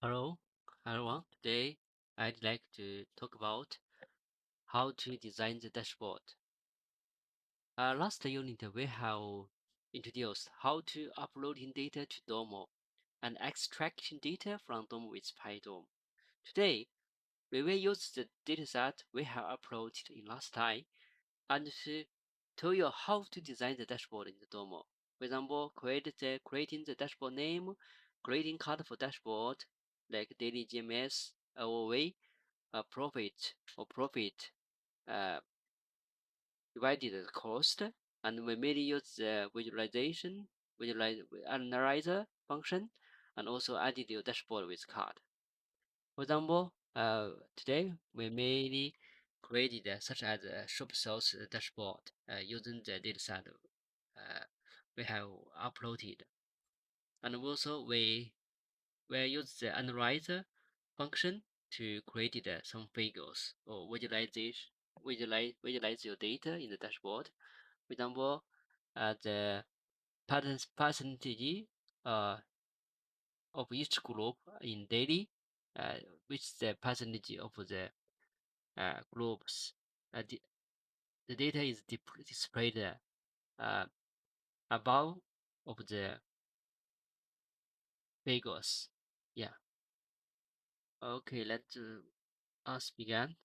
Hello, everyone. Today, I'd like to talk about how to design the dashboard. Last unit, we have introduced how to uploading data to Domo and extracting data from Domo with Pydomo. Today, we will use the dataset we have uploaded in last time and to tell you how to design the dashboard in the Domo. For example, creating the dashboard name, creating card for dashboard like daily GMS, OOV, profit uh, divided the cost, and we mainly use the visualize analyzer function, and also added your dashboard with card. For example, today we mainly created such as a shop sales dashboard using the dataset we have uploaded, and also we use the analyzer function to create some figures or visualize your data in the dashboard. For example, the percentage uh, of each group in daily, which is the percentage of the groups. The, the data is displayed above of the figures. Yeah. Okay, let's us begin.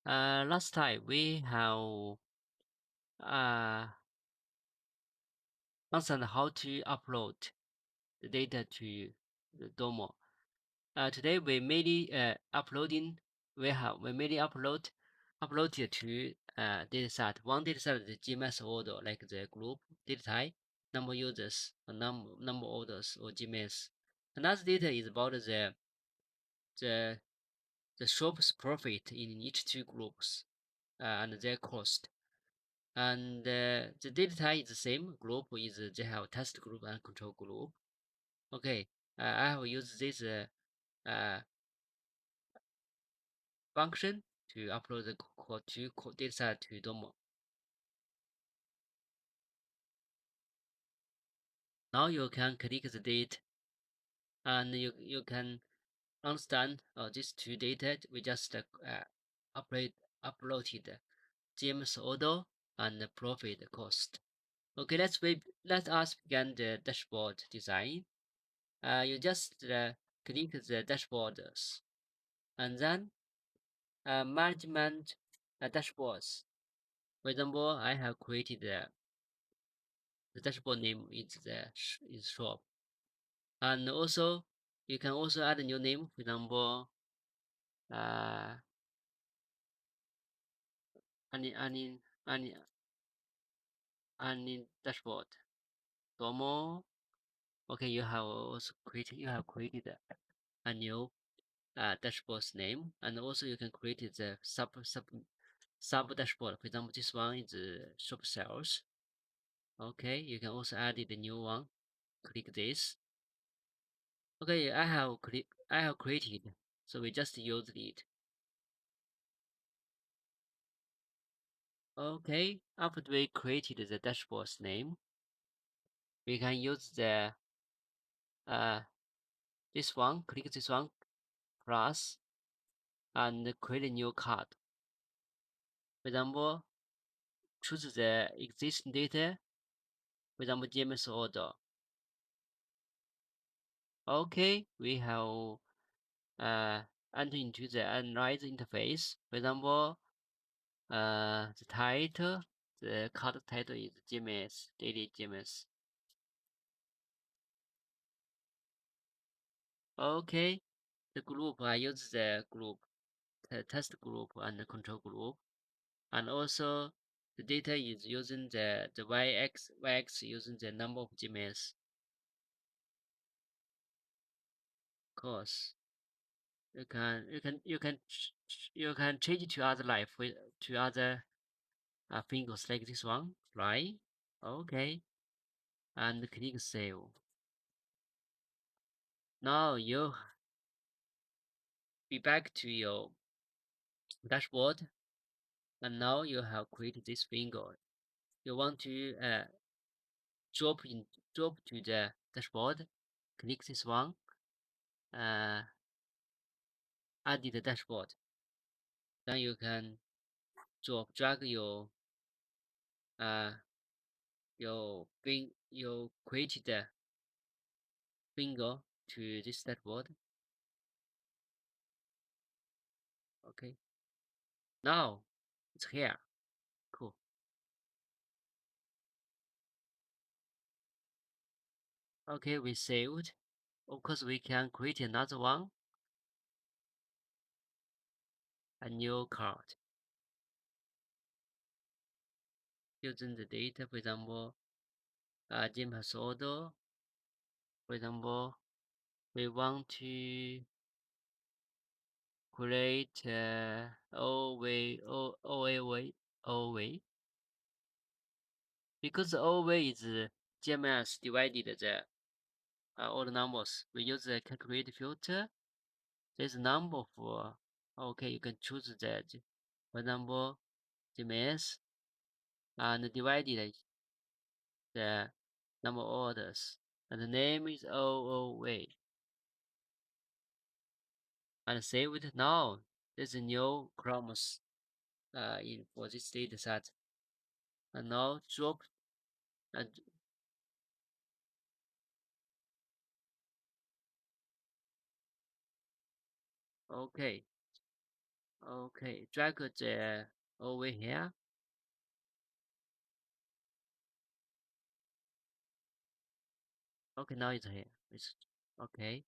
Last time we have uh, answered how to upload the data to the Domo. Today we mainly we mainly uploaded to dataset. One dataset is the GMS order, like the group data type, number users, number orders or GMS. Another data is about the the shop's profit in each two groups and their cost. And the data type is the same. Group is they have test group and control group. Okay, I have used this uh, function to upload the code to dataset to Domo. Now you can click the date and you can understand these two data we just uploaded GMS order and the profit cost. Okay, let us begin the dashboard design. You just click the dashboards and then management dashboards. For example, I have created the dashboard name is shop, and also you can also add a new name. For example, uh, any any any dashboard Domo. Okay, you have created a new dashboard's name, and also you can create the sub dashboard. For example, this one is shop sales. Okay, you can also add the new one. Click this. Okay, I have created, so we just use it. Okay, after we created the dashboard's name, we can use the this one. Click this one plus and create a new card. For example, choose the existing data. For example, GMS order. Okay, we have enter into the analyze interface. For example, the title, the card title is GMS, daily GMS. Okay, the group, I use the group, the test group and the control group. And also the data is using the y-axis using the number of GMS. Of course, you can change it to other to other fingers like this one, right? Okay, and click save. Now you be back to your dashboard, and now you have created this finger. You want to drop to the dashboard. Click this one. Add the dashboard. Then you can drag your created finger to this dashboard. Okay. Now it's here. Cool. Okay, we saved. Of course, we can create another one. A new card. Using the data, for example, gym has order. For example, we want to create OA. Because OA is GMS divided the all the numbers. We use the calculate filter. There's a number for okay, you can choose that. For example, GMS and divided the number of orders. And the name is OOA. And save it now. There's a new columns in for this data set. And now drop and okay. Okay, drag the over here. Okay, now it's here. It's okay.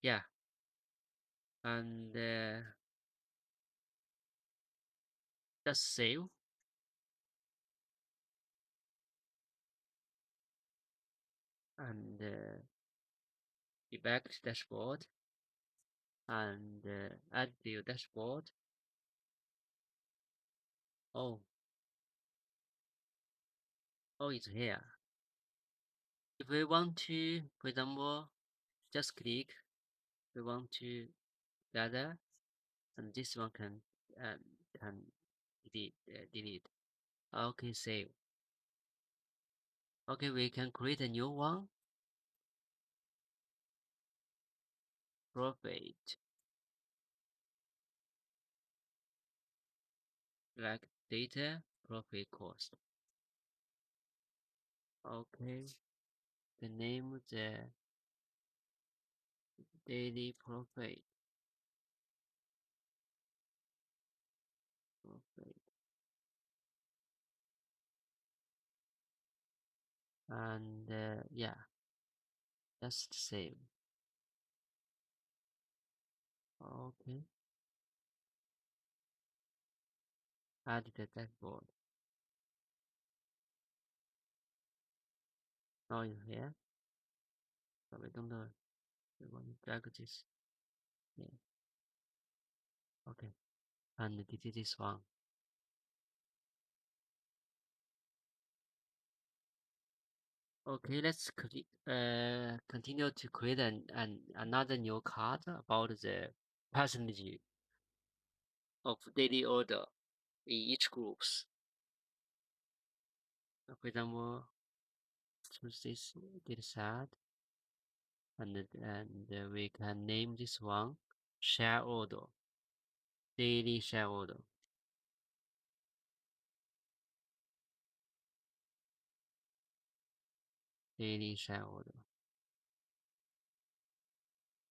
Yeah. And just save. And be back to dashboard. And add the dashboard. Oh, it's here. If we want to, for example, just click. We want to gather, and this one can delete. Okay, save. Okay, we can create a new one. Profit. Like data, profit, cost. Okay, the name the daily profit. And yeah, just save. Okay, add the dashboard. Now you here, but we don't know. We want to drag this. Yeah. Okay, and delete this one. Okay, let's continue to create another new card about the percentage of daily order in each groups. For example, choose this dataset, and we can name this one share order, daily share order. Daily share order.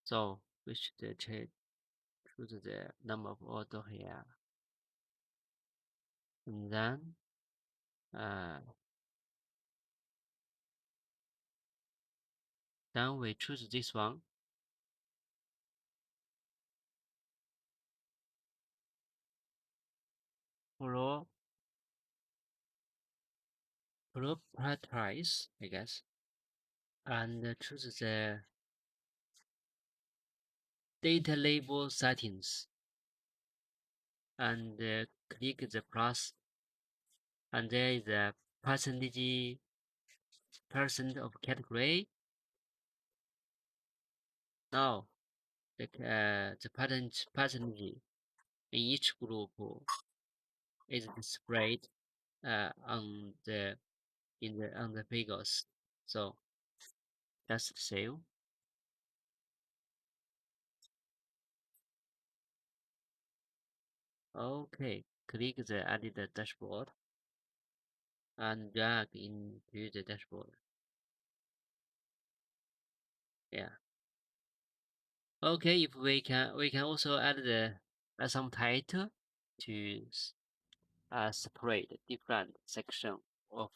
So we should choose the number of order here, and then we choose this one. Prioritize, I guess, and choose the data label settings, and click the plus, and there is a percent of category. Now the percentage in each group is displayed on the in the on the figures. So that's save. Okay, click the edit the dashboard and drag into the dashboard. Yeah. Okay, if we can also add the some title to separate different section of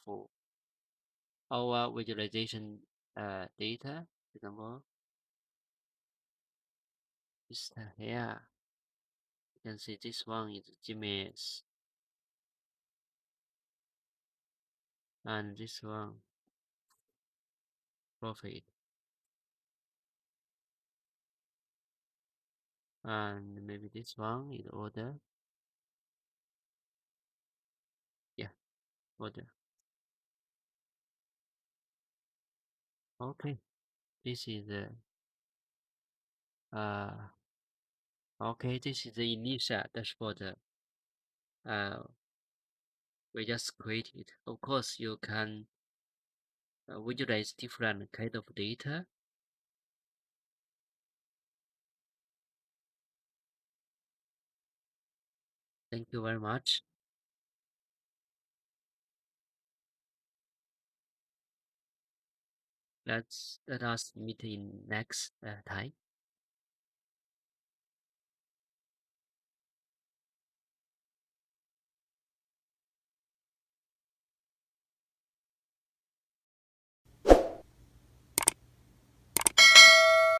our visualization data. For example, this here you can see this one is GMS and this one profit and maybe this one is order. Yeah, order. Okay, this is the okay, this is the initial dashboard we just created. Of course, you can visualize different kind of data. Thank you very much. Let us meet in next time.